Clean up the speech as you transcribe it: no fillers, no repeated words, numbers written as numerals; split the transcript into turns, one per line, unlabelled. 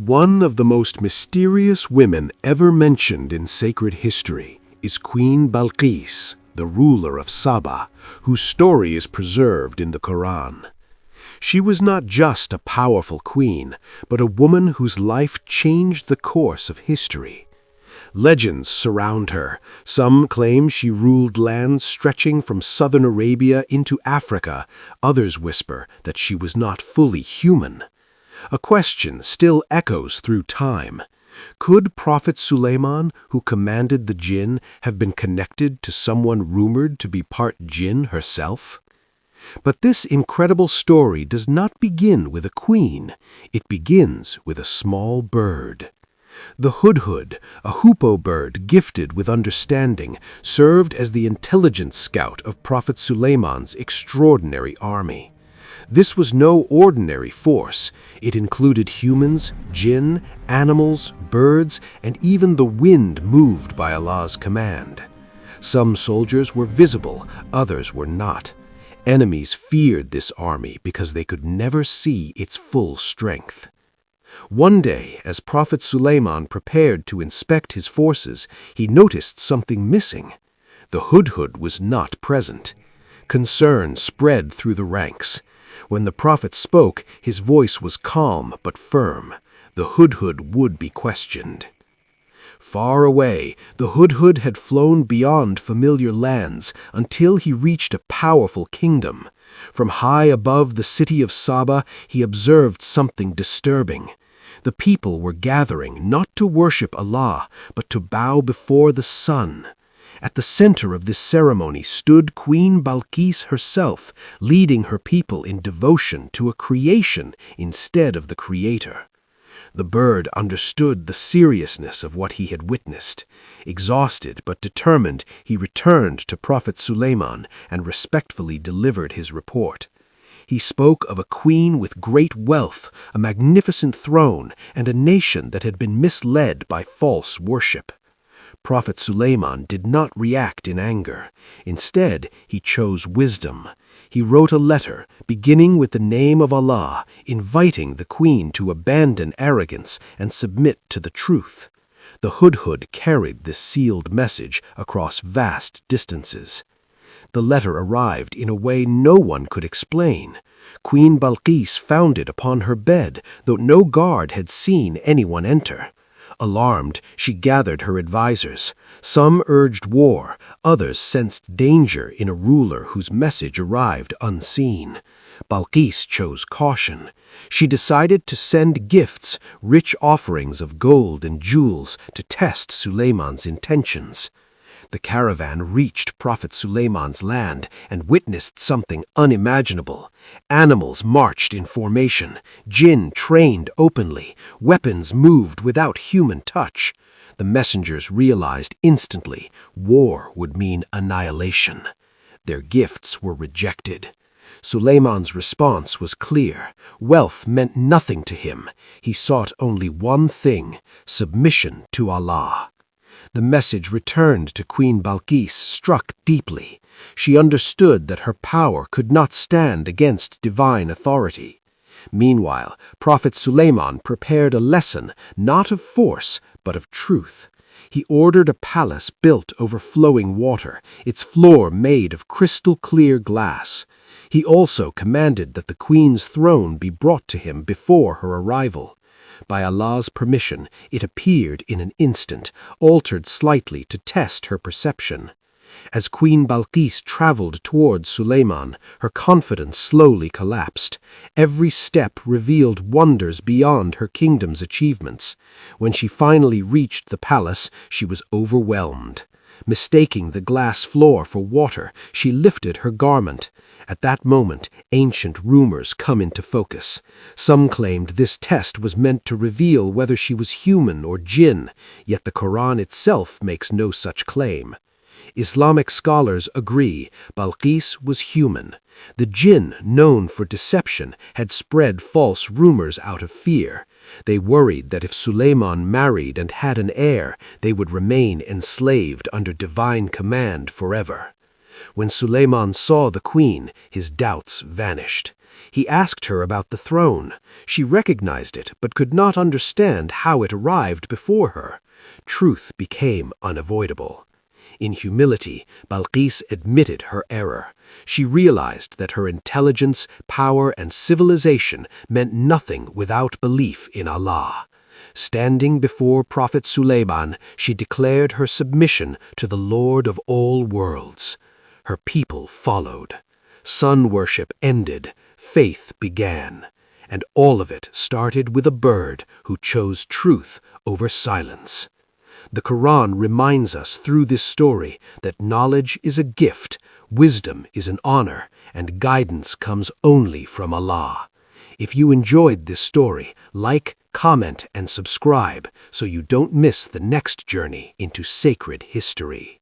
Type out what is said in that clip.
One of the most mysterious women ever mentioned in sacred history is Queen Balqis, the ruler of Saba, whose story is preserved in the Quran. She was not just a powerful queen, but a woman whose life changed the course of history. Legends surround her. Some claim she ruled lands stretching from southern Arabia into Africa. Others whisper that she was not fully human. A question still echoes through time. Could Prophet Sulaiman, who commanded the Jinn, have been connected to someone rumored to be part Jinn herself? But this incredible story does not begin with a queen. It begins with a small bird. The Hudhud, a hoopoe bird gifted with understanding, served as the intelligence scout of Prophet Sulaiman's extraordinary army. This was no ordinary force. It included humans, jinn, animals, birds, and even the wind moved by Allah's command. Some soldiers were visible, others were not. Enemies feared this army because they could never see its full strength. One day, as Prophet Sulaiman prepared to inspect his forces, he noticed something missing. The Hudhud was not present. Concern spread through the ranks. When the Prophet spoke, his voice was calm but firm. The Hudhud would be questioned. Far away, the Hudhud had flown beyond familiar lands until he reached a powerful kingdom. From high above the city of Saba, he observed something disturbing. The people were gathering not to worship Allah, but to bow before the sun. At the center of this ceremony stood Queen Balqis herself, leading her people in devotion to a creation instead of the Creator. The bird understood the seriousness of what he had witnessed. Exhausted but determined, he returned to Prophet Sulaiman and respectfully delivered his report. He spoke of a queen with great wealth, a magnificent throne, and a nation that had been misled by false worship. Prophet Sulaiman did not react in anger. Instead, he chose wisdom. He wrote a letter, beginning with the name of Allah, inviting the queen to abandon arrogance and submit to the truth. The Hudhud carried this sealed message across vast distances. The letter arrived in a way no one could explain. Queen Balqis found it upon her bed, though no guard had seen anyone enter. Alarmed, she gathered her advisors. Some urged war, others sensed danger in a ruler whose message arrived unseen. Balqis chose caution. She decided to send gifts, rich offerings of gold and jewels, to test Sulaiman's intentions. The caravan reached Prophet Sulaiman's land and witnessed something unimaginable. Animals marched in formation, jinn trained openly, weapons moved without human touch. The messengers realized instantly war would mean annihilation. Their gifts were rejected. Sulaiman's response was clear. Wealth meant nothing to him. He sought only one thing: submission to Allah. The message returned to Queen Balqis, struck deeply. She understood that her power could not stand against divine authority. Meanwhile, Prophet Sulaiman prepared a lesson, not of force, but of truth. He ordered a palace built over flowing water, its floor made of crystal-clear glass. He also commanded that the queen's throne be brought to him before her arrival. By Allah's permission, it appeared in an instant, altered slightly to test her perception. As Queen Balqis traveled towards Sulaiman, her confidence slowly collapsed. Every step revealed wonders beyond her kingdom's achievements. When she finally reached the palace, she was overwhelmed. Mistaking the glass floor for water, she lifted her garment. At that moment, ancient rumors come into focus. Some claimed this test was meant to reveal whether she was human or jinn, yet the Quran itself makes no such claim. Islamic scholars agree Balqis was human. The jinn, known for deception, had spread false rumors out of fear. They worried that if Sulaiman married and had an heir, they would remain enslaved under divine command forever. When Sulaiman saw the queen, his doubts vanished. He asked her about the throne. She recognized it, but could not understand how it arrived before her. Truth became unavoidable. In humility, Balqis admitted her error. She realized that her intelligence, power, and civilization meant nothing without belief in Allah. Standing before Prophet Sulaiman, she declared her submission to the Lord of all worlds. Her people followed. Sun worship ended, faith began, and all of it started with a bird who chose truth over silence. The Quran reminds us through this story that knowledge is a gift, wisdom is an honor, and guidance comes only from Allah. If you enjoyed this story, like, comment, and subscribe so you don't miss the next journey into sacred history.